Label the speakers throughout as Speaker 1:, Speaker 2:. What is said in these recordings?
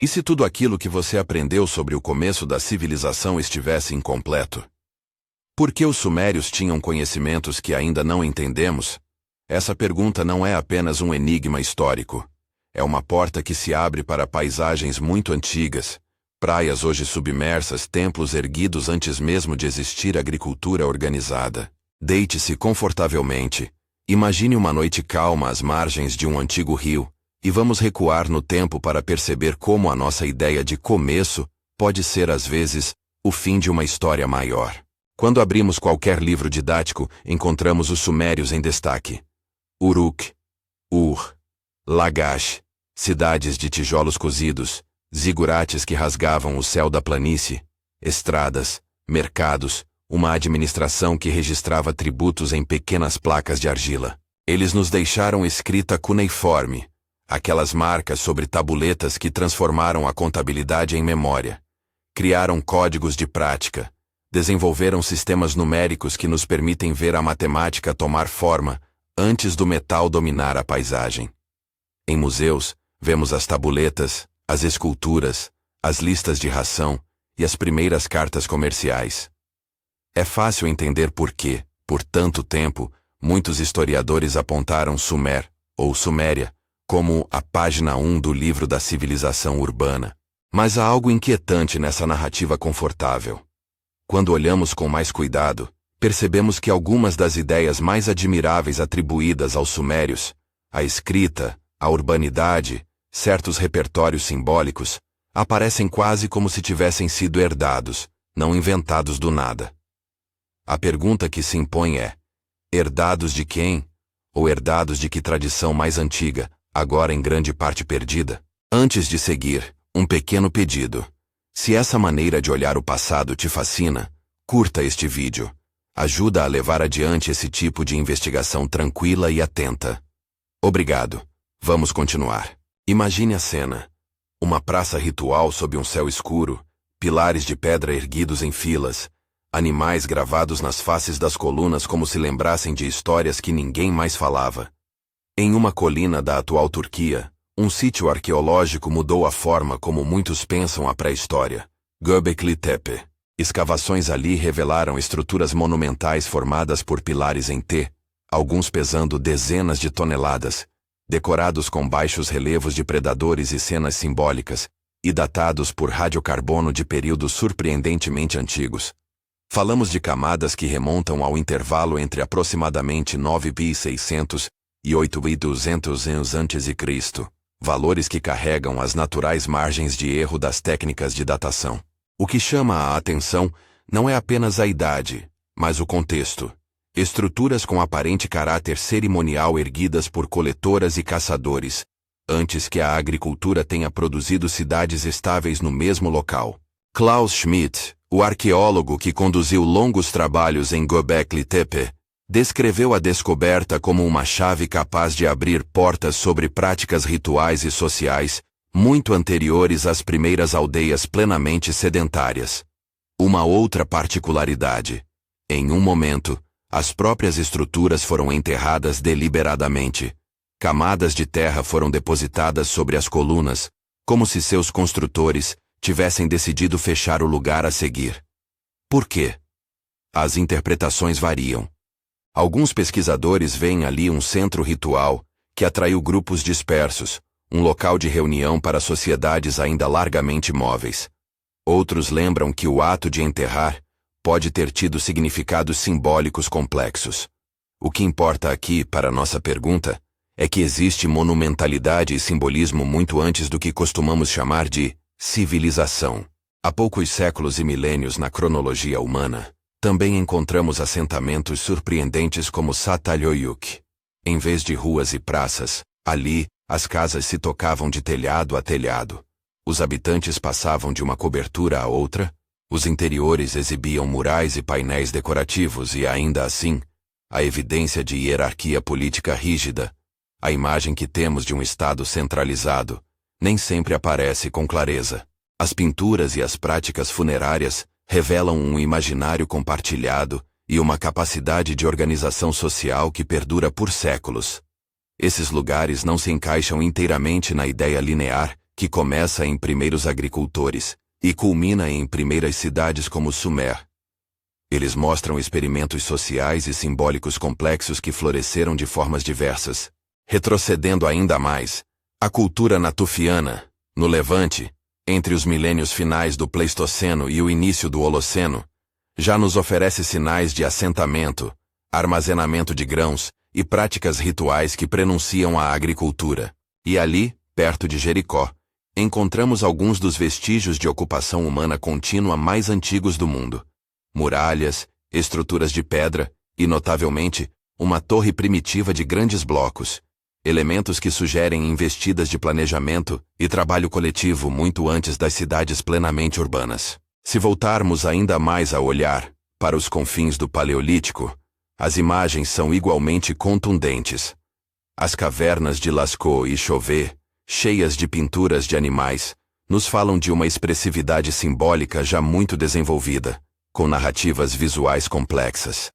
Speaker 1: E se tudo aquilo que você aprendeu sobre o começo da civilização estivesse incompleto? Por que os sumérios tinham conhecimentos que ainda não entendemos? Essa pergunta não é apenas um enigma histórico. É uma porta que se abre para paisagens muito antigas, praias hoje submersas, templos erguidos antes mesmo de existir agricultura organizada. Deite-se confortavelmente. Imagine uma noite calma às margens de um antigo rio, e vamos recuar no tempo para perceber como a nossa ideia de começo pode ser, às vezes, o fim de uma história maior. Quando abrimos qualquer livro didático, encontramos os sumérios em destaque. Uruk, Ur, Lagash, cidades de tijolos cozidos, zigurates que rasgavam o céu da planície, estradas, mercados, uma administração que registrava tributos em pequenas placas de argila. Eles nos deixaram escrita cuneiforme, aquelas marcas sobre tabuletas que transformaram a contabilidade em memória. Criaram códigos de prática, desenvolveram sistemas numéricos que nos permitem ver a matemática tomar forma antes do metal dominar a paisagem. Em museus, vemos as tabuletas, as esculturas, as listas de ração e as primeiras cartas comerciais. É fácil entender por que, por tanto tempo, muitos historiadores apontaram Sumer, ou Suméria, como a página 1 do livro da civilização urbana. Mas há algo inquietante nessa narrativa confortável. Quando olhamos com mais cuidado, percebemos que algumas das ideias mais admiráveis atribuídas aos sumérios, a escrita, a urbanidade, certos repertórios simbólicos, aparecem quase como se tivessem sido herdados, não inventados do nada. A pergunta que se impõe é: herdados de quem? Ou herdados de que tradição mais antiga, agora em grande parte perdida? Antes de seguir, um pequeno pedido. Se essa maneira de olhar o passado te fascina, curta este vídeo. Ajuda a levar adiante esse tipo de investigação tranquila e atenta. Obrigado. Vamos continuar. Imagine a cena. Uma praça ritual sob um céu escuro, pilares de pedra erguidos em filas, animais gravados nas faces das colunas como se lembrassem de histórias que ninguém mais falava. Em uma colina da atual Turquia, um sítio arqueológico mudou a forma como muitos pensam a pré-história. Göbekli Tepe. Escavações ali revelaram estruturas monumentais formadas por pilares em T, alguns pesando dezenas de toneladas, decorados com baixos relevos de predadores e cenas simbólicas, e datados por radiocarbono de períodos surpreendentemente antigos. Falamos de camadas que remontam ao intervalo entre aproximadamente 9.600 e 8.200 anos a.C., valores que carregam as naturais margens de erro das técnicas de datação. O que chama a atenção não é apenas a idade, mas o contexto. Estruturas com aparente caráter cerimonial erguidas por coletoras e caçadores, antes que a agricultura tenha produzido cidades estáveis no mesmo local. Klaus Schmidt, o arqueólogo que conduziu longos trabalhos em Göbekli Tepe, descreveu a descoberta como uma chave capaz de abrir portas sobre práticas rituais e sociais muito anteriores às primeiras aldeias plenamente sedentárias. Uma outra particularidade. Em um momento, as próprias estruturas foram enterradas deliberadamente. Camadas de terra foram depositadas sobre as colunas, como se seus construtores tivessem decidido fechar o lugar a seguir. Por quê? As interpretações variam. Alguns pesquisadores veem ali um centro ritual que atraiu grupos dispersos, um local de reunião para sociedades ainda largamente móveis. Outros lembram que o ato de enterrar pode ter tido significados simbólicos complexos. O que importa aqui, para nossa pergunta, é que existe monumentalidade e simbolismo muito antes do que costumamos chamar de civilização. Há poucos séculos e milênios na cronologia humana, também encontramos assentamentos surpreendentes como Çatalhöyük. Em vez de ruas e praças, ali, as casas se tocavam de telhado a telhado. Os habitantes passavam de uma cobertura a outra, os interiores exibiam murais e painéis decorativos e, ainda assim, a evidência de hierarquia política rígida, a imagem que temos de um Estado centralizado, nem sempre aparece com clareza. As pinturas e as práticas funerárias revelam um imaginário compartilhado e uma capacidade de organização social que perdura por séculos. Esses lugares não se encaixam inteiramente na ideia linear que começa em primeiros agricultores e culmina em primeiras cidades como Sumer. Eles mostram experimentos sociais e simbólicos complexos que floresceram de formas diversas. Retrocedendo ainda mais, a cultura natufiana, no Levante, entre os milênios finais do Pleistoceno e o início do Holoceno, já nos oferece sinais de assentamento, armazenamento de grãos e práticas rituais que prenunciam a agricultura. E ali, perto de Jericó, encontramos alguns dos vestígios de ocupação humana contínua mais antigos do mundo. Muralhas, estruturas de pedra e, notavelmente, uma torre primitiva de grandes blocos, elementos que sugerem investidas de planejamento e trabalho coletivo muito antes das cidades plenamente urbanas. Se voltarmos ainda mais a olhar para os confins do Paleolítico, as imagens são igualmente contundentes. As cavernas de Lascaux e Chauvet, cheias de pinturas de animais, nos falam de uma expressividade simbólica já muito desenvolvida, com narrativas visuais complexas.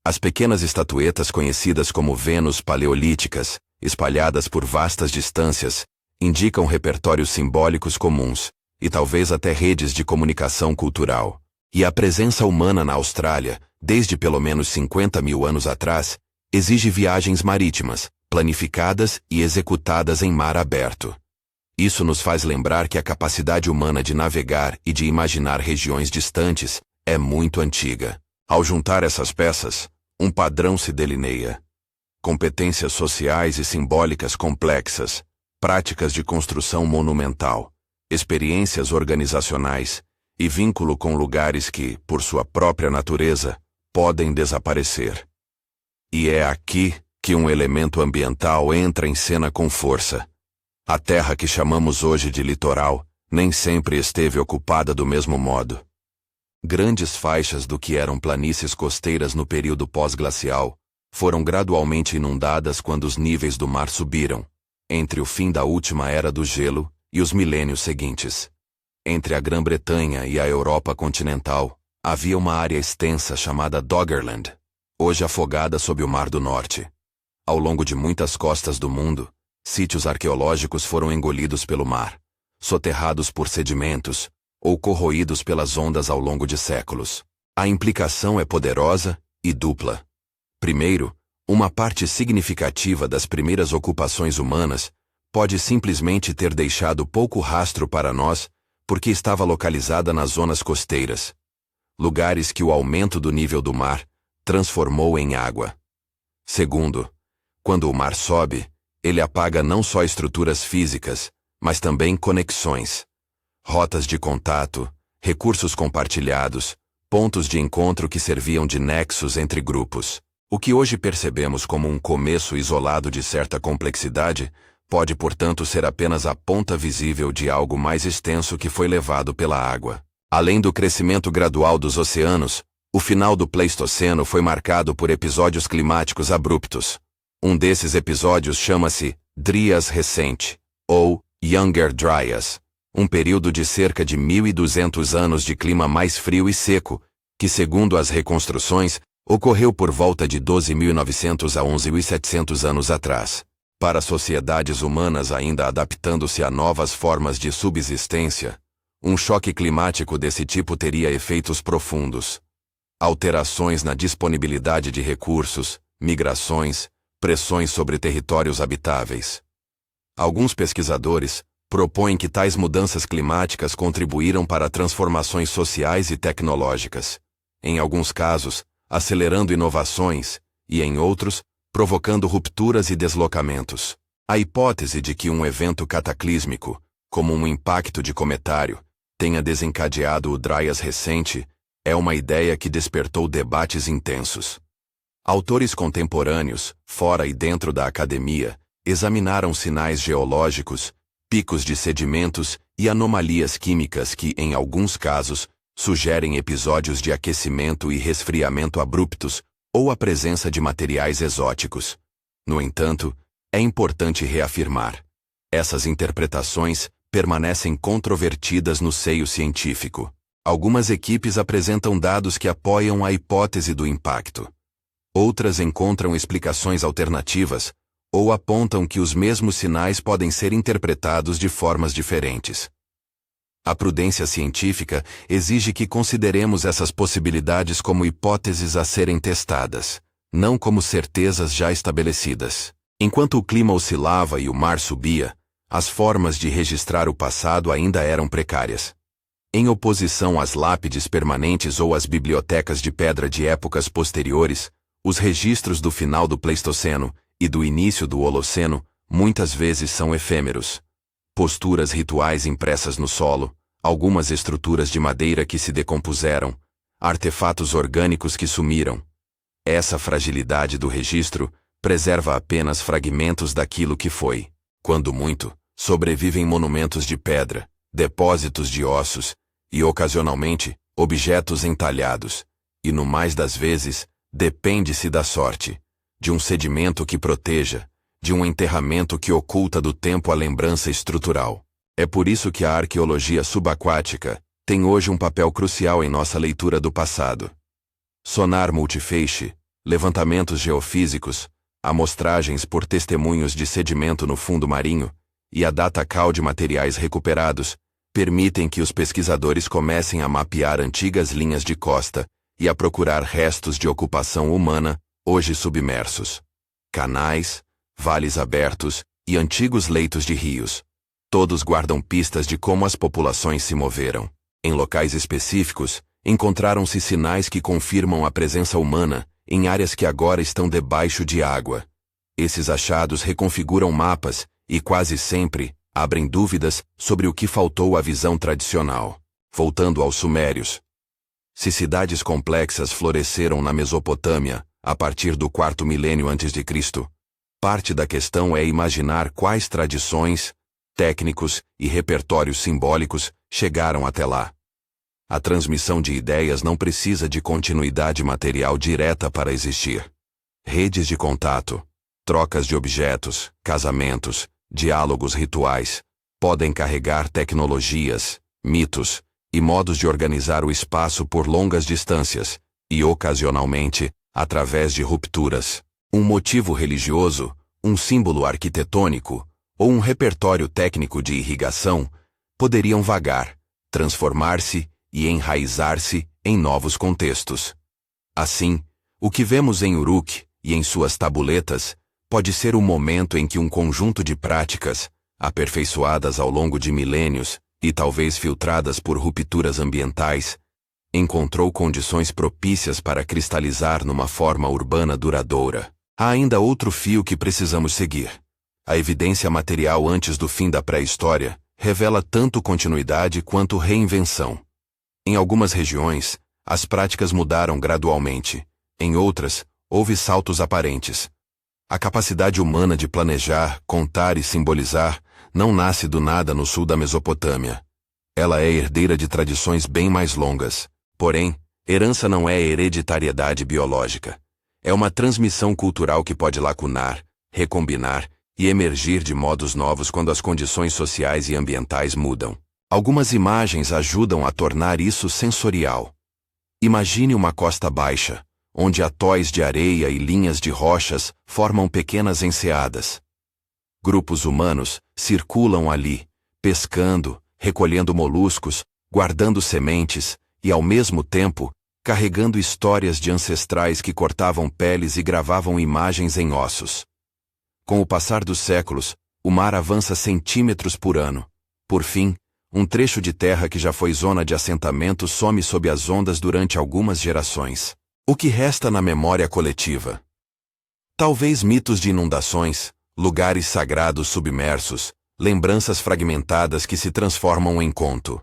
Speaker 1: As pequenas estatuetas conhecidas como Vênus paleolíticas, espalhadas por vastas distâncias, indicam repertórios simbólicos comuns, e talvez até redes de comunicação cultural. E a presença humana na Austrália, desde pelo menos 50 mil anos atrás, exige viagens marítimas, planificadas e executadas em mar aberto. Isso nos faz lembrar que a capacidade humana de navegar e de imaginar regiões distantes é muito antiga. Ao juntar essas peças, um padrão se delineia. Competências sociais e simbólicas complexas, práticas de construção monumental, experiências organizacionais e vínculo com lugares que, por sua própria natureza, podem desaparecer. E é aqui que um elemento ambiental entra em cena com força. A terra que chamamos hoje de litoral nem sempre esteve ocupada do mesmo modo. Grandes faixas do que eram planícies costeiras no período pós-glacial foram gradualmente inundadas quando os níveis do mar subiram, entre o fim da última era do gelo e os milênios seguintes. Entre a Grã-Bretanha e a Europa continental, havia uma área extensa chamada Doggerland, hoje afogada sob o Mar do Norte. Ao longo de muitas costas do mundo, sítios arqueológicos foram engolidos pelo mar, soterrados por sedimentos, ou corroídos pelas ondas ao longo de séculos. A implicação é poderosa e dupla. Primeiro, uma parte significativa das primeiras ocupações humanas pode simplesmente ter deixado pouco rastro para nós porque estava localizada nas zonas costeiras, lugares que o aumento do nível do mar transformou em água. Segundo, quando o mar sobe, ele apaga não só estruturas físicas, mas também conexões, rotas de contato, recursos compartilhados, pontos de encontro que serviam de nexos entre grupos. O que hoje percebemos como um começo isolado de certa complexidade pode, portanto, ser apenas a ponta visível de algo mais extenso que foi levado pela água. Além do crescimento gradual dos oceanos, o final do Pleistoceno foi marcado por episódios climáticos abruptos. Um desses episódios chama-se Dryas Recente, ou Younger Dryas, um período de cerca de 1.200 anos de clima mais frio e seco, que, segundo as reconstruções, ocorreu por volta de 12.900 a 11.700 anos atrás. Para sociedades humanas ainda adaptando-se a novas formas de subsistência, um choque climático desse tipo teria efeitos profundos. Alterações na disponibilidade de recursos, migrações, pressões sobre territórios habitáveis. Alguns pesquisadores propõem que tais mudanças climáticas contribuíram para transformações sociais e tecnológicas. Em alguns casos, acelerando inovações, e em outros, provocando rupturas e deslocamentos. A hipótese de que um evento cataclísmico, como um impacto de cometário, tenha desencadeado o Dryas recente, é uma ideia que despertou debates intensos. Autores contemporâneos, fora e dentro da academia, examinaram sinais geológicos, picos de sedimentos e anomalias químicas que, em alguns casos, sugerem episódios de aquecimento e resfriamento abruptos ou a presença de materiais exóticos. No entanto, é importante reafirmar: essas interpretações permanecem controvertidas no seio científico. Algumas equipes apresentam dados que apoiam a hipótese do impacto. Outras encontram explicações alternativas, ou apontam que os mesmos sinais podem ser interpretados de formas diferentes. A prudência científica exige que consideremos essas possibilidades como hipóteses a serem testadas, não como certezas já estabelecidas. Enquanto o clima oscilava e o mar subia, as formas de registrar o passado ainda eram precárias. Em oposição às lápides permanentes ou às bibliotecas de pedra de épocas posteriores, os registros do final do Pleistoceno e do início do Holoceno muitas vezes são efêmeros. Posturas rituais impressas no solo, algumas estruturas de madeira que se decompuseram, artefatos orgânicos que sumiram. Essa fragilidade do registro preserva apenas fragmentos daquilo que foi. Quando muito, sobrevivem monumentos de pedra, depósitos de ossos e, ocasionalmente, objetos entalhados, e no mais das vezes, depende-se da sorte, de um sedimento que proteja, de um enterramento que oculta do tempo a lembrança estrutural. É por isso que a arqueologia subaquática tem hoje um papel crucial em nossa leitura do passado. Sonar multifeixe, levantamentos geofísicos, amostragens por testemunhos de sedimento no fundo marinho e a data cal de materiais recuperados permitem que os pesquisadores comecem a mapear antigas linhas de costa e a procurar restos de ocupação humana, hoje submersos. Canais, vales abertos e antigos leitos de rios. Todos guardam pistas de como as populações se moveram. Em locais específicos, encontraram-se sinais que confirmam a presença humana em áreas que agora estão debaixo de água. Esses achados reconfiguram mapas e, quase sempre, abrem dúvidas sobre o que faltou à visão tradicional. Voltando aos sumérios. Se cidades complexas floresceram na Mesopotâmia a partir do 4º milênio a.C., parte da questão é imaginar quais tradições, técnicos e repertórios simbólicos chegaram até lá. A transmissão de ideias não precisa de continuidade material direta para existir. Redes de contato, trocas de objetos, casamentos, diálogos rituais, podem carregar tecnologias, mitos e modos de organizar o espaço por longas distâncias, e ocasionalmente, através de rupturas. Um motivo religioso, um símbolo arquitetônico ou um repertório técnico de irrigação poderiam vagar, transformar-se e enraizar-se em novos contextos. Assim, o que vemos em Uruk e em suas tabuletas pode ser o momento em que um conjunto de práticas, aperfeiçoadas ao longo de milênios e talvez filtradas por rupturas ambientais, encontrou condições propícias para cristalizar numa forma urbana duradoura. Há ainda outro fio que precisamos seguir. A evidência material antes do fim da pré-história revela tanto continuidade quanto reinvenção. Em algumas regiões, as práticas mudaram gradualmente. Em outras, houve saltos aparentes. A capacidade humana de planejar, contar e simbolizar não nasce do nada no sul da Mesopotâmia. Ela é herdeira de tradições bem mais longas. Porém, herança não é hereditariedade biológica. É uma transmissão cultural que pode lacunar, recombinar e emergir de modos novos quando as condições sociais e ambientais mudam. Algumas imagens ajudam a tornar isso sensorial. Imagine uma costa baixa, onde atóis de areia e linhas de rochas formam pequenas enseadas. Grupos humanos circulam ali, pescando, recolhendo moluscos, guardando sementes e, ao mesmo tempo, carregando histórias de ancestrais que cortavam peles e gravavam imagens em ossos. Com o passar dos séculos, o mar avança centímetros por ano. Por fim, um trecho de terra que já foi zona de assentamento some sob as ondas durante algumas gerações. O que resta na memória coletiva? Talvez mitos de inundações, lugares sagrados submersos, lembranças fragmentadas que se transformam em conto.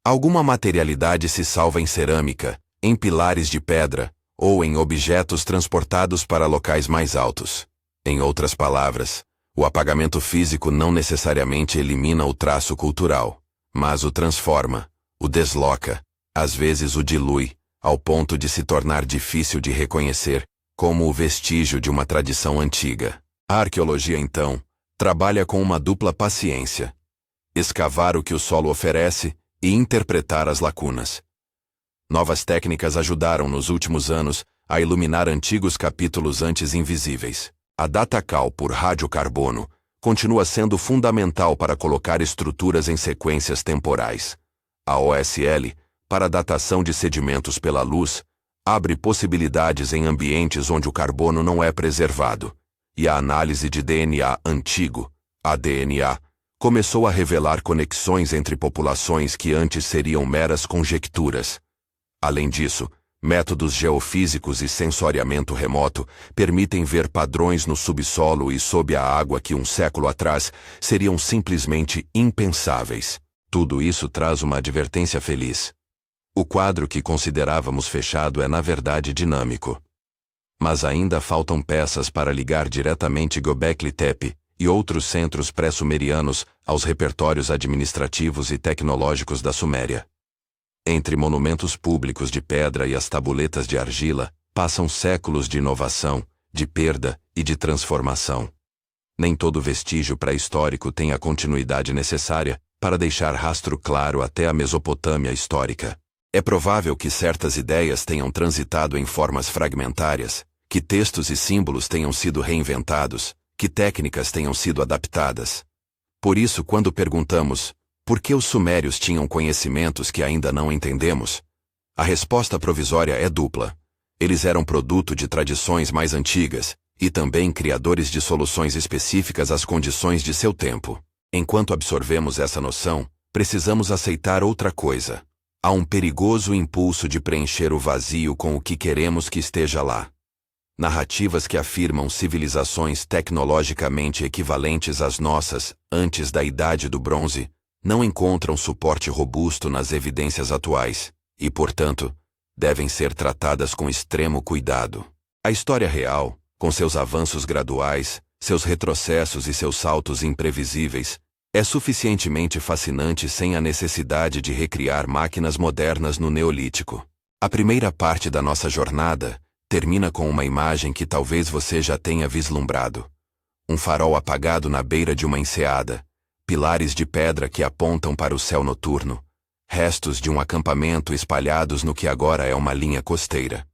Speaker 1: Alguma materialidade se salva em cerâmica, em pilares de pedra, ou em objetos transportados para locais mais altos. Em outras palavras, o apagamento físico não necessariamente elimina o traço cultural, mas o transforma, o desloca, às vezes o dilui, ao ponto de se tornar difícil de reconhecer como o vestígio de uma tradição antiga. A arqueologia, então, trabalha com uma dupla paciência: escavar o que o solo oferece e interpretar as lacunas. Novas técnicas ajudaram nos últimos anos a iluminar antigos capítulos antes invisíveis. A datacal por radiocarbono continua sendo fundamental para colocar estruturas em sequências temporais. A OSL, para a datação de sedimentos pela luz, abre possibilidades em ambientes onde o carbono não é preservado, e a análise de DNA antigo, ADNA, começou a revelar conexões entre populações que antes seriam meras conjecturas. Além disso, métodos geofísicos e sensoriamento remoto permitem ver padrões no subsolo e sob a água que um século atrás seriam simplesmente impensáveis. Tudo isso traz uma advertência feliz. O quadro que considerávamos fechado é na verdade dinâmico. Mas ainda faltam peças para ligar diretamente Göbekli Tepe e outros centros pré-sumerianos aos repertórios administrativos e tecnológicos da Suméria. Entre monumentos públicos de pedra e as tabuletas de argila, passam séculos de inovação, de perda e de transformação. Nem todo vestígio pré-histórico tem a continuidade necessária para deixar rastro claro até a Mesopotâmia histórica. É provável que certas ideias tenham transitado em formas fragmentárias, que textos e símbolos tenham sido reinventados, que técnicas tenham sido adaptadas. Por isso, quando perguntamos por que os sumérios tinham conhecimentos que ainda não entendemos, a resposta provisória é dupla. Eles eram produto de tradições mais antigas e também criadores de soluções específicas às condições de seu tempo. Enquanto absorvemos essa noção, precisamos aceitar outra coisa. Há um perigoso impulso de preencher o vazio com o que queremos que esteja lá. Narrativas que afirmam civilizações tecnologicamente equivalentes às nossas, antes da Idade do Bronze, não encontram suporte robusto nas evidências atuais, e, portanto, devem ser tratadas com extremo cuidado. A história real, com seus avanços graduais, seus retrocessos e seus saltos imprevisíveis, é suficientemente fascinante sem a necessidade de recriar máquinas modernas no Neolítico. A primeira parte da nossa jornada termina com uma imagem que talvez você já tenha vislumbrado. Um farol apagado na beira de uma enseada, pilares de pedra que apontam para o céu noturno, restos de um acampamento espalhados no que agora é uma linha costeira.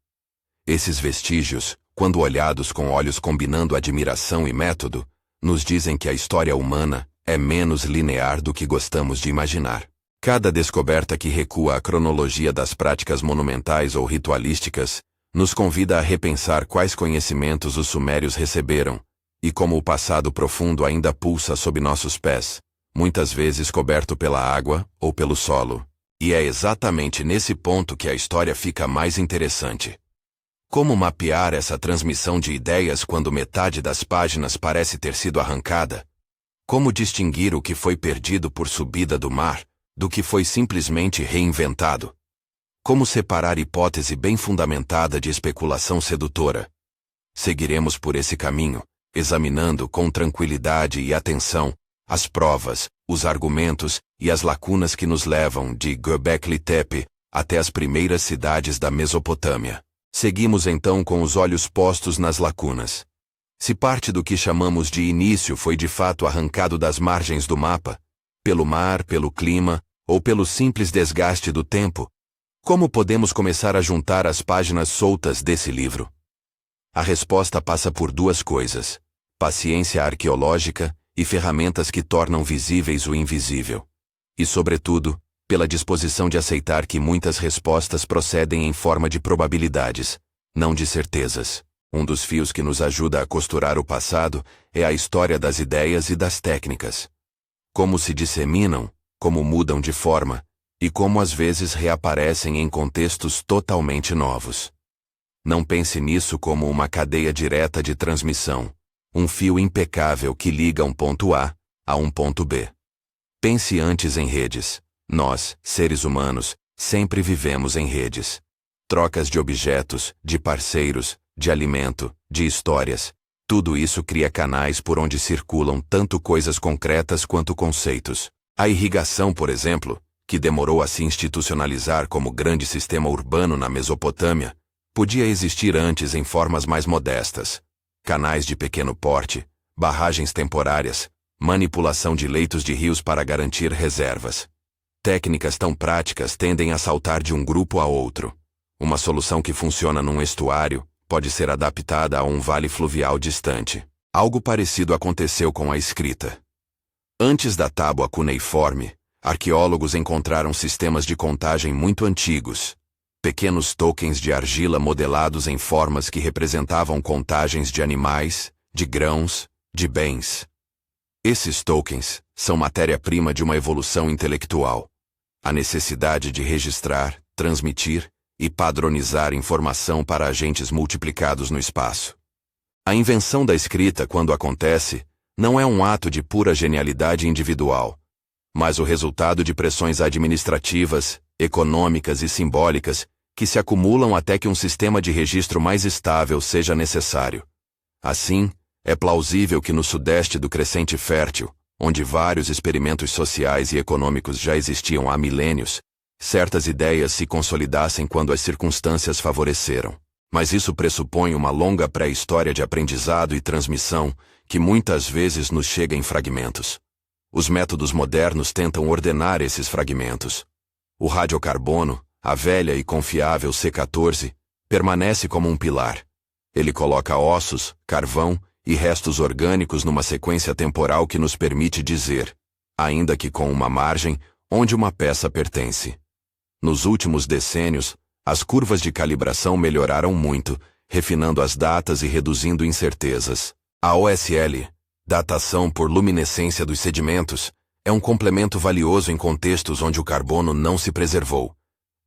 Speaker 1: Esses vestígios, quando olhados com olhos combinando admiração e método, nos dizem que a história humana é menos linear do que gostamos de imaginar. Cada descoberta que recua a cronologia das práticas monumentais ou ritualísticas nos convida a repensar quais conhecimentos os sumérios receberam, e como o passado profundo ainda pulsa sob nossos pés, muitas vezes coberto pela água ou pelo solo. E é exatamente nesse ponto que a história fica mais interessante. Como mapear essa transmissão de ideias quando metade das páginas parece ter sido arrancada? Como distinguir o que foi perdido por subida do mar, do que foi simplesmente reinventado? Como separar hipótese bem fundamentada de especulação sedutora? Seguiremos por esse caminho, examinando com tranquilidade e atenção as provas, os argumentos e as lacunas que nos levam de Göbekli Tepe até as primeiras cidades da Mesopotâmia. Seguimos então com os olhos postos nas lacunas. Se parte do que chamamos de início foi de fato arrancado das margens do mapa, pelo mar, pelo clima, ou pelo simples desgaste do tempo, como podemos começar a juntar as páginas soltas desse livro? A resposta passa por duas coisas: paciência arqueológica e ferramentas que tornam visíveis o invisível. E, sobretudo, pela disposição de aceitar que muitas respostas procedem em forma de probabilidades, não de certezas. Um dos fios que nos ajuda a costurar o passado é a história das ideias e das técnicas. Como se disseminam, como mudam de forma, e como às vezes reaparecem em contextos totalmente novos. Não pense nisso como uma cadeia direta de transmissão, um fio impecável que liga um ponto A a um ponto B. Pense antes em redes. Nós, seres humanos, sempre vivemos em redes. Trocas de objetos, de parceiros, de alimento, de histórias. Tudo isso cria canais por onde circulam tanto coisas concretas quanto conceitos. A irrigação, por exemplo, que demorou a se institucionalizar como grande sistema urbano na Mesopotâmia, podia existir antes em formas mais modestas. Canais de pequeno porte, barragens temporárias, manipulação de leitos de rios para garantir reservas. Técnicas tão práticas tendem a saltar de um grupo a outro. Uma solução que funciona num estuário pode ser adaptada a um vale fluvial distante. Algo parecido aconteceu com a escrita. Antes da tábua cuneiforme, arqueólogos encontraram sistemas de contagem muito antigos, pequenos tokens de argila modelados em formas que representavam contagens de animais, de grãos, de bens. Esses tokens são matéria-prima de uma evolução intelectual. A necessidade de registrar, transmitir e padronizar informação para agentes multiplicados no espaço. A invenção da escrita, quando acontece, não é um ato de pura genialidade individual, mas o resultado de pressões administrativas, econômicas e simbólicas que se acumulam até que um sistema de registro mais estável seja necessário. Assim, é plausível que no sudeste do Crescente Fértil, onde vários experimentos sociais e econômicos já existiam há milênios, certas ideias se consolidassem quando as circunstâncias favoreceram. Mas isso pressupõe uma longa pré-história de aprendizado e transmissão que muitas vezes nos chega em fragmentos. Os métodos modernos tentam ordenar esses fragmentos. O radiocarbono, a velha e confiável C14, permanece como um pilar. Ele coloca ossos, carvão e restos orgânicos numa sequência temporal que nos permite dizer, ainda que com uma margem, onde uma peça pertence. Nos últimos decênios, as curvas de calibração melhoraram muito, refinando as datas e reduzindo incertezas. A OSL, datação por luminescência dos sedimentos, é um complemento valioso em contextos onde o carbono não se preservou.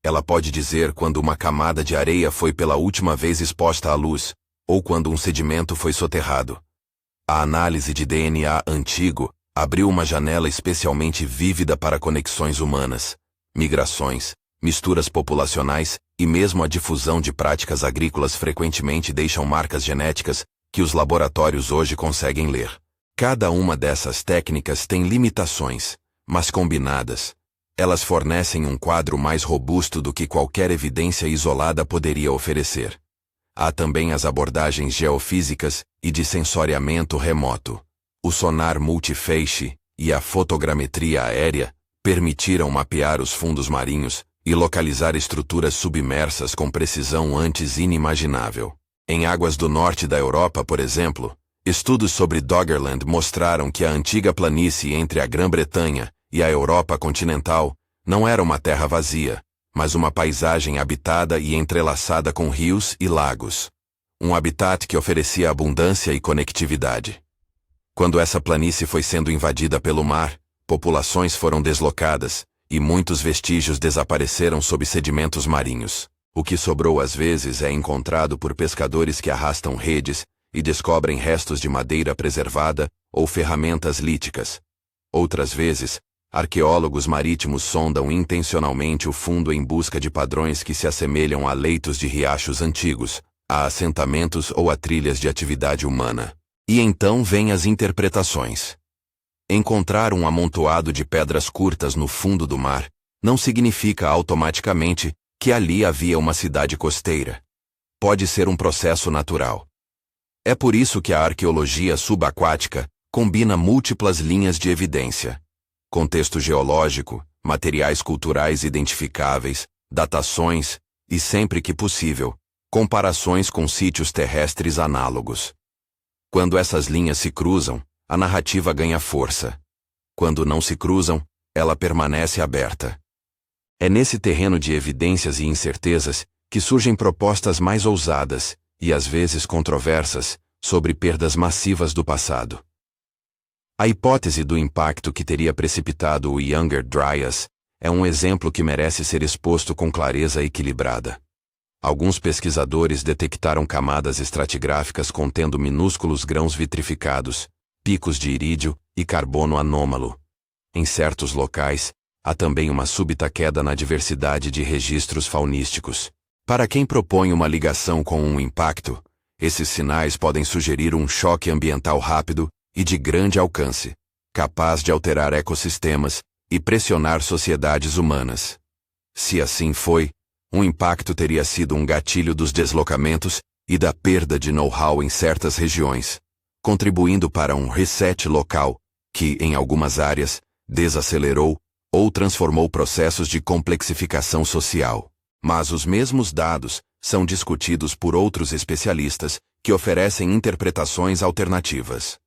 Speaker 1: Ela pode dizer quando uma camada de areia foi pela última vez exposta à luz, ou quando um sedimento foi soterrado. A análise de DNA antigo abriu uma janela especialmente vívida para conexões humanas, migrações, misturas populacionais e mesmo a difusão de práticas agrícolas frequentemente deixam marcas genéticas que os laboratórios hoje conseguem ler. Cada uma dessas técnicas tem limitações, mas combinadas, elas fornecem um quadro mais robusto do que qualquer evidência isolada poderia oferecer. Há também as abordagens geofísicas e de sensoriamento remoto. O sonar multifeixe e a fotogrametria aérea permitiram mapear os fundos marinhos e localizar estruturas submersas com precisão antes inimaginável. Em águas do norte da Europa, por exemplo, estudos sobre Doggerland mostraram que a antiga planície entre a Grã-Bretanha e a Europa continental não era uma terra vazia, mas uma paisagem habitada e entrelaçada com rios e lagos. Um habitat que oferecia abundância e conectividade. Quando essa planície foi sendo invadida pelo mar, populações foram deslocadas, e muitos vestígios desapareceram sob sedimentos marinhos. O que sobrou às vezes é encontrado por pescadores que arrastam redes e descobrem restos de madeira preservada ou ferramentas líticas. Outras vezes, arqueólogos marítimos sondam intencionalmente o fundo em busca de padrões que se assemelham a leitos de riachos antigos, a assentamentos ou a trilhas de atividade humana. E então vêm as interpretações. Encontrar um amontoado de pedras curtas no fundo do mar não significa automaticamente que ali havia uma cidade costeira. Pode ser um processo natural. É por isso que a arqueologia subaquática combina múltiplas linhas de evidência. Contexto geológico, materiais culturais identificáveis, datações e, sempre que possível, comparações com sítios terrestres análogos. Quando essas linhas se cruzam, a narrativa ganha força. Quando não se cruzam, ela permanece aberta. É nesse terreno de evidências e incertezas que surgem propostas mais ousadas, e às vezes controversas, sobre perdas massivas do passado. A hipótese do impacto que teria precipitado o Younger Dryas é um exemplo que merece ser exposto com clareza equilibrada. Alguns pesquisadores detectaram camadas estratigráficas contendo minúsculos grãos vitrificados, picos de irídio e carbono anômalo. Em certos locais, há também uma súbita queda na diversidade de registros faunísticos. Para quem propõe uma ligação com um impacto, esses sinais podem sugerir um choque ambiental rápido e de grande alcance, capaz de alterar ecossistemas e pressionar sociedades humanas. Se assim foi, um impacto teria sido um gatilho dos deslocamentos e da perda de know-how em certas regiões, contribuindo para um reset local que, em algumas áreas, desacelerou ou transformou processos de complexificação social. Mas os mesmos dados são discutidos por outros especialistas que oferecem interpretações alternativas.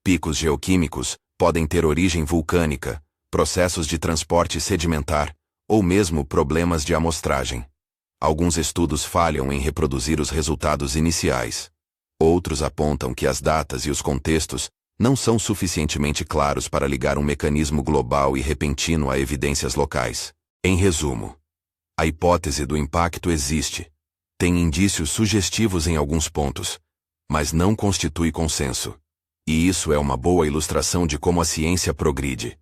Speaker 1: Picos geoquímicos podem ter origem vulcânica, processos de transporte sedimentar, ou mesmo problemas de amostragem. Alguns estudos falham em reproduzir os resultados iniciais. Outros apontam que as datas e os contextos não são suficientemente claros para ligar um mecanismo global e repentino a evidências locais. Em resumo, a hipótese do impacto existe. Tem indícios sugestivos em alguns pontos, mas não constitui consenso. E isso é uma boa ilustração de como a ciência progride,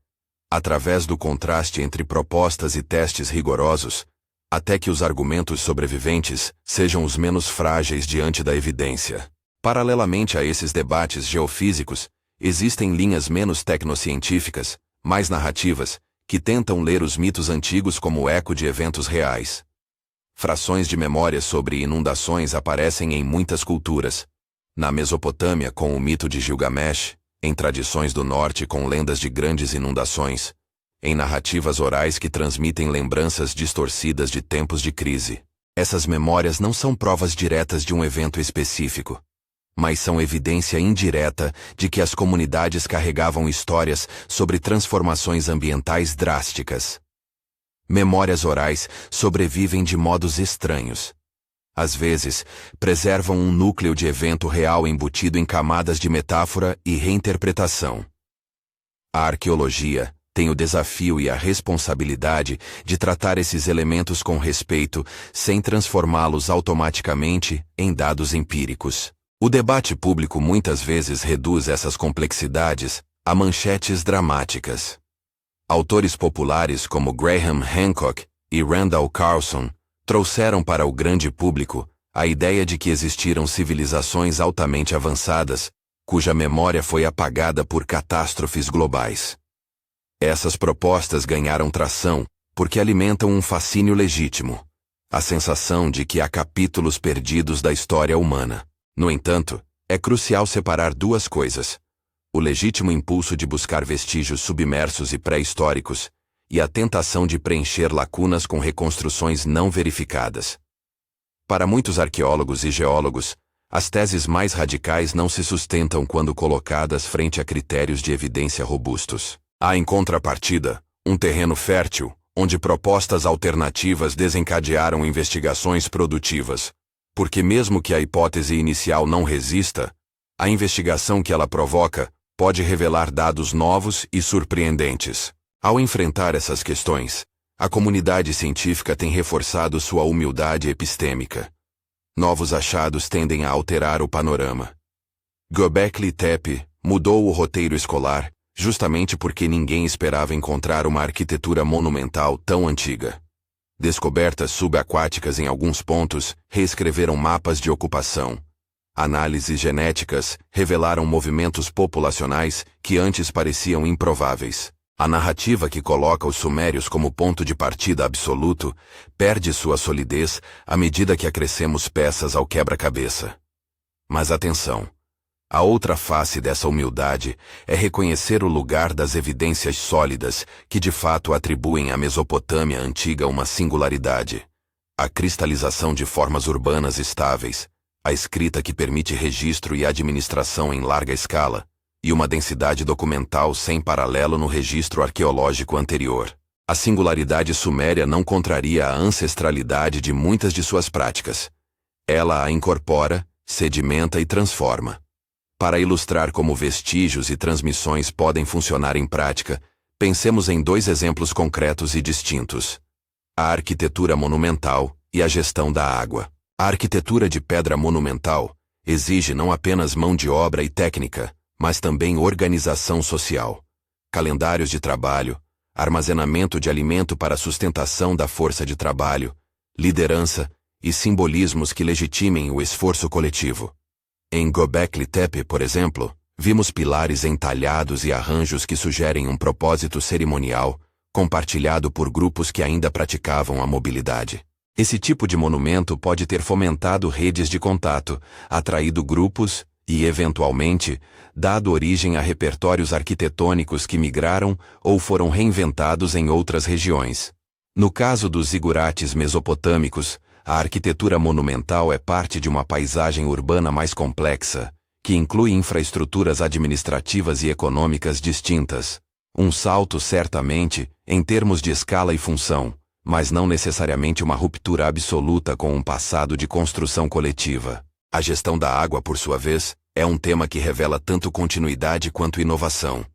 Speaker 1: através do contraste entre propostas e testes rigorosos, até que os argumentos sobreviventes sejam os menos frágeis diante da evidência. Paralelamente a esses debates geofísicos, existem linhas menos tecnocientíficas, mais narrativas, que tentam ler os mitos antigos como eco de eventos reais. Frações de memória sobre inundações aparecem em muitas culturas. Na Mesopotâmia com o mito de Gilgamesh, em tradições do norte com lendas de grandes inundações, em narrativas orais que transmitem lembranças distorcidas de tempos de crise. Essas memórias não são provas diretas de um evento específico, mas são evidência indireta de que as comunidades carregavam histórias sobre transformações ambientais drásticas. Memórias orais sobrevivem de modos estranhos. Às vezes, preservam um núcleo de evento real embutido em camadas de metáfora e reinterpretação. A arqueologia tem o desafio e a responsabilidade de tratar esses elementos com respeito, sem transformá-los automaticamente em dados empíricos. O debate público muitas vezes reduz essas complexidades a manchetes dramáticas. Autores populares como Graham Hancock e Randall Carlson trouxeram para o grande público a ideia de que existiram civilizações altamente avançadas, cuja memória foi apagada por catástrofes globais. Essas propostas ganharam tração porque alimentam um fascínio legítimo, a sensação de que há capítulos perdidos da história humana. No entanto, é crucial separar duas coisas: o legítimo impulso de buscar vestígios submersos e pré-históricos, e a tentação de preencher lacunas com reconstruções não verificadas. Para muitos arqueólogos e geólogos, as teses mais radicais não se sustentam quando colocadas frente a critérios de evidência robustos. Há, em contrapartida, um terreno fértil, onde propostas alternativas desencadearam investigações produtivas, porque mesmo que a hipótese inicial não resista, a investigação que ela provoca pode revelar dados novos e surpreendentes. Ao enfrentar essas questões, a comunidade científica tem reforçado sua humildade epistêmica. Novos achados tendem a alterar o panorama. Göbekli Tepe mudou o roteiro escolar, justamente porque ninguém esperava encontrar uma arquitetura monumental tão antiga. Descobertas subaquáticas em alguns pontos reescreveram mapas de ocupação. Análises genéticas revelaram movimentos populacionais que antes pareciam improváveis. A narrativa que coloca os sumérios como ponto de partida absoluto perde sua solidez à medida que acrescemos peças ao quebra-cabeça. Mas atenção! A outra face dessa humildade é reconhecer o lugar das evidências sólidas que de fato atribuem à Mesopotâmia antiga uma singularidade: a cristalização de formas urbanas estáveis, a escrita que permite registro e administração em larga escala, e uma densidade documental sem paralelo no registro arqueológico anterior. A singularidade suméria não contraria a ancestralidade de muitas de suas práticas. Ela a incorpora, sedimenta e transforma. Para ilustrar como vestígios e transmissões podem funcionar em prática, pensemos em dois exemplos concretos e distintos: a arquitetura monumental e a gestão da água. A arquitetura de pedra monumental exige não apenas mão de obra e técnica, mas também organização social, calendários de trabalho, armazenamento de alimento para a sustentação da força de trabalho, liderança e simbolismos que legitimem o esforço coletivo. Em Göbekli Tepe, por exemplo, vimos pilares entalhados e arranjos que sugerem um propósito cerimonial, compartilhado por grupos que ainda praticavam a mobilidade. Esse tipo de monumento pode ter fomentado redes de contato, atraído grupos e, eventualmente, dado origem a repertórios arquitetônicos que migraram ou foram reinventados em outras regiões. No caso dos zigurates mesopotâmicos, A arquitetura monumental é parte de uma paisagem urbana mais complexa, que inclui infraestruturas administrativas e econômicas distintas. Um salto, certamente, em termos de escala e função, mas não necessariamente uma ruptura absoluta com um passado de construção coletiva. A gestão da água, por sua vez, é um tema que revela tanto continuidade quanto inovação.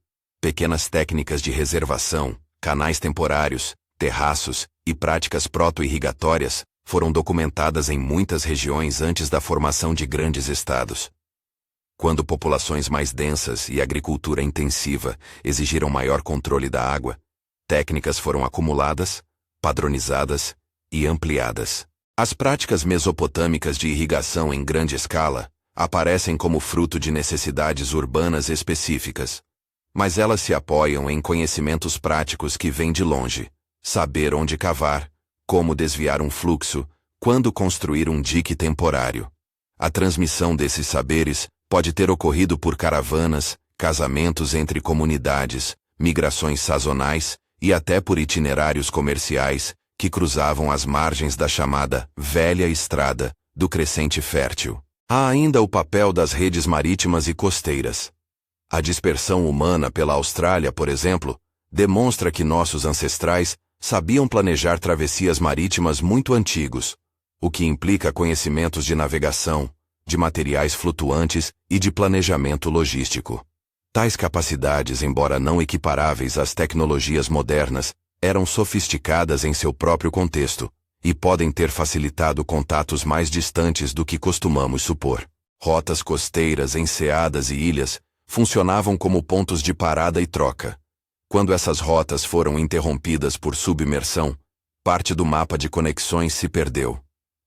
Speaker 1: Pequenas técnicas de reservação, canais temporários, terraços e práticas proto-irrigatórias foram documentadas em muitas regiões antes da formação de grandes estados. Quando populações mais densas e agricultura intensiva exigiram maior controle da água, técnicas foram acumuladas, padronizadas e ampliadas. As práticas mesopotâmicas de irrigação em grande escala aparecem como fruto de necessidades urbanas específicas, mas elas se apoiam em conhecimentos práticos que vêm de longe: saber onde cavar, como desviar um fluxo, quando construir um dique temporário. A transmissão desses saberes pode ter ocorrido por caravanas, casamentos entre comunidades, migrações sazonais e até por itinerários comerciais que cruzavam as margens da chamada Velha Estrada do Crescente Fértil. Há ainda o papel das redes marítimas e costeiras. A dispersão humana pela Austrália, por exemplo, demonstra que nossos ancestrais sabiam planejar travessias marítimas muito antigos, o que implica conhecimentos de navegação, de materiais flutuantes e de planejamento logístico. Tais capacidades, embora não equiparáveis às tecnologias modernas, eram sofisticadas em seu próprio contexto e podem ter facilitado contatos mais distantes do que costumamos supor. Rotas costeiras, enseadas e ilhas funcionavam como pontos de parada e troca. Quando essas rotas foram interrompidas por submersão, parte do mapa de conexões se perdeu.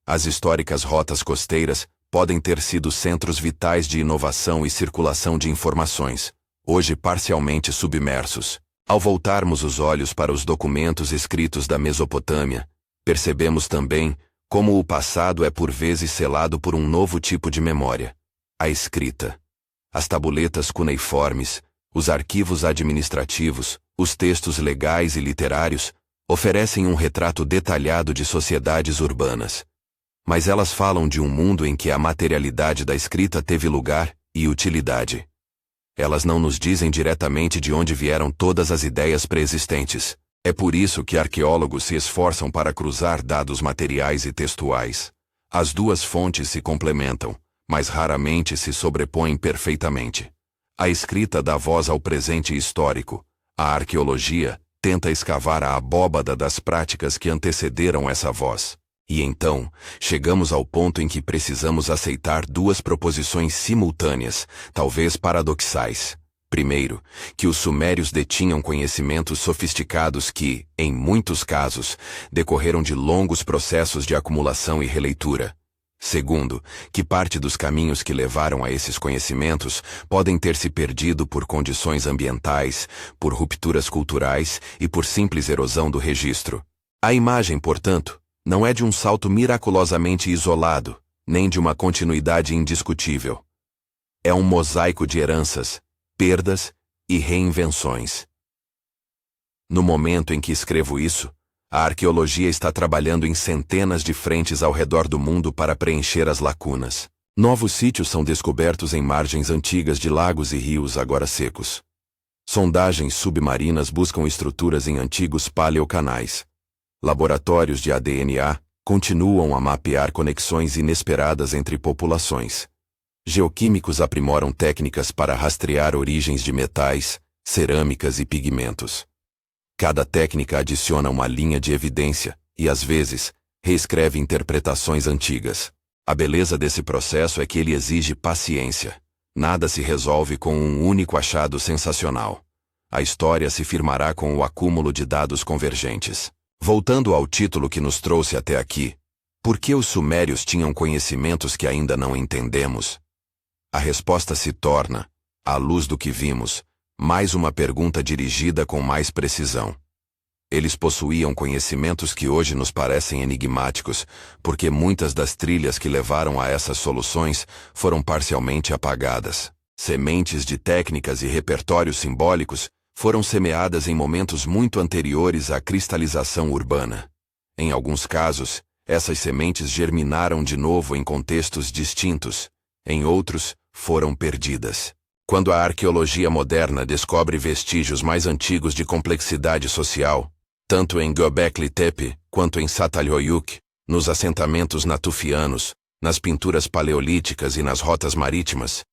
Speaker 1: As históricas rotas costeiras podem ter sido centros vitais de inovação e circulação de informações, hoje parcialmente submersos. Ao voltarmos os olhos para os documentos escritos da Mesopotâmia, percebemos também como o passado é por vezes selado por um novo tipo de memória: a escrita. As tabuletas cuneiformes, os arquivos administrativos, os textos legais e literários oferecem um retrato detalhado de sociedades urbanas. Mas elas falam de um mundo em que a materialidade da escrita teve lugar e utilidade. Elas não nos dizem diretamente de onde vieram todas as ideias pré-existentes. É por isso que arqueólogos se esforçam para cruzar dados materiais e textuais. As duas fontes se complementam, mas raramente se sobrepõem perfeitamente. A escrita dá voz ao presente histórico. A arqueologia tenta escavar a abóbada das práticas que antecederam essa voz. E então, chegamos ao ponto em que precisamos aceitar duas proposições simultâneas, talvez paradoxais. Primeiro, que os sumérios detinham conhecimentos sofisticados que, em muitos casos, decorreram de longos processos de acumulação e releitura. Segundo, que parte dos caminhos que levaram a esses conhecimentos podem ter se perdido por condições ambientais, por rupturas culturais e por simples erosão do registro. A imagem, portanto, não é de um salto miraculosamente isolado, nem de uma continuidade indiscutível. É um mosaico de heranças, perdas e reinvenções. No momento em que escrevo isso, a arqueologia está trabalhando em centenas de frentes ao redor do mundo para preencher as lacunas. Novos sítios são descobertos em margens antigas de lagos e rios agora secos. Sondagens submarinas buscam estruturas em antigos paleocanais. Laboratórios de ADNA continuam a mapear conexões inesperadas entre populações. Geoquímicos aprimoram técnicas para rastrear origens de metais, cerâmicas e pigmentos. Cada técnica adiciona uma linha de evidência e, às vezes, reescreve interpretações antigas. A beleza desse processo é que ele exige paciência. Nada se resolve com um único achado sensacional. A história se firmará com o acúmulo de dados convergentes. Voltando ao título que nos trouxe até aqui, por que os sumérios tinham conhecimentos que ainda não entendemos? A resposta se torna, à luz do que vimos, mais uma pergunta dirigida com mais precisão. Eles possuíam conhecimentos que hoje nos parecem enigmáticos, porque muitas das trilhas que levaram a essas soluções foram parcialmente apagadas. Sementes de técnicas e repertórios simbólicos foram semeadas em momentos muito anteriores à cristalização urbana. Em alguns casos, essas sementes germinaram de novo em contextos distintos. Em outros, foram perdidas. Quando a arqueologia moderna descobre vestígios mais antigos de complexidade social, tanto em Göbekli Tepe quanto em Çatalhöyük, nos assentamentos natufianos, nas pinturas paleolíticas e nas rotas marítimas,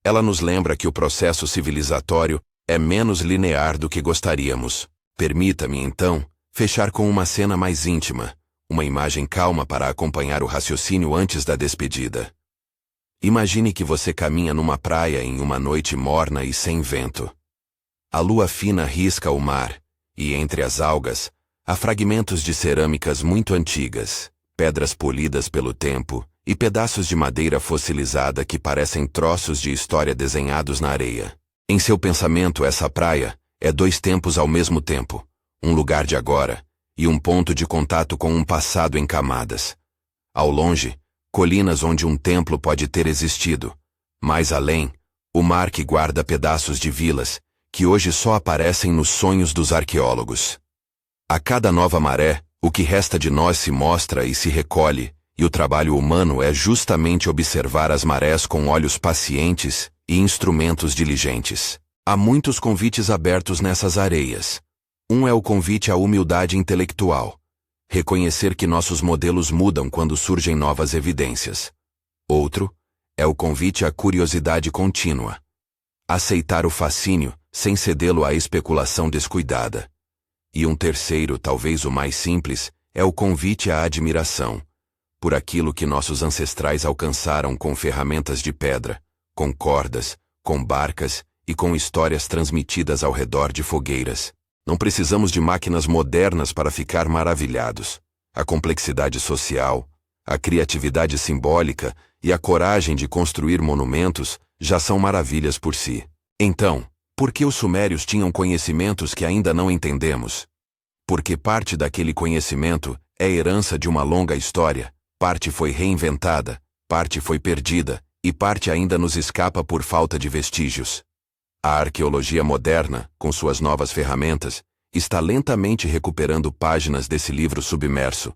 Speaker 1: ela nos lembra que o processo civilizatório é menos linear do que gostaríamos. Permita-me, então, fechar com uma cena mais íntima, uma imagem calma para acompanhar o raciocínio antes da despedida. Imagine que você caminha numa praia em uma noite morna e sem vento. A lua fina risca o mar, e entre as algas, há fragmentos de cerâmicas muito antigas, pedras polidas pelo tempo e pedaços de madeira fossilizada que parecem troços de história desenhados na areia. Em seu pensamento, essa praia é dois tempos ao mesmo tempo, um lugar de agora e um ponto de contato com um passado em camadas. Ao longe, colinas onde um templo pode ter existido. Mais além, o mar que guarda pedaços de vilas, que hoje só aparecem nos sonhos dos arqueólogos. A cada nova maré, o que resta de nós se mostra e se recolhe, e o trabalho humano é justamente observar as marés com olhos pacientes e instrumentos diligentes. Há muitos convites abertos nessas areias. Um é o convite à humildade intelectual. Reconhecer que nossos modelos mudam quando surgem novas evidências. Outro é o convite à curiosidade contínua. Aceitar o fascínio sem cedê-lo à especulação descuidada. E um terceiro, talvez o mais simples, é o convite à admiração, por aquilo que nossos ancestrais alcançaram com ferramentas de pedra, com cordas, com barcas e com histórias transmitidas ao redor de fogueiras. Não precisamos de máquinas modernas para ficar maravilhados. A complexidade social, a criatividade simbólica e a coragem de construir monumentos já são maravilhas por si. Então, por que os sumérios tinham conhecimentos que ainda não entendemos? Porque parte daquele conhecimento é herança de uma longa história, parte foi reinventada, parte foi perdida, e parte ainda nos escapa por falta de vestígios. A arqueologia moderna, com suas novas ferramentas, está lentamente recuperando páginas desse livro submerso,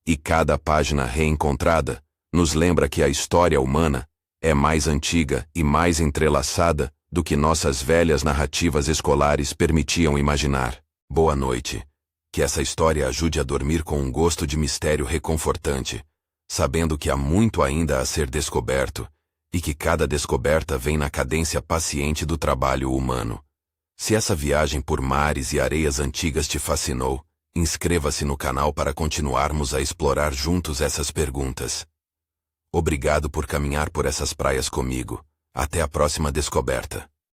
Speaker 1: e cada página reencontrada nos lembra que a história humana é mais antiga e mais entrelaçada do que nossas velhas narrativas escolares permitiam imaginar. Boa noite. Que essa história ajude a dormir com um gosto de mistério reconfortante, sabendo que há muito ainda a ser descoberto, e que cada descoberta vem na cadência paciente do trabalho humano. Se essa viagem por mares e areias antigas te fascinou, inscreva-se no canal para continuarmos a explorar juntos essas perguntas. Obrigado por caminhar por essas praias comigo. Até a próxima descoberta.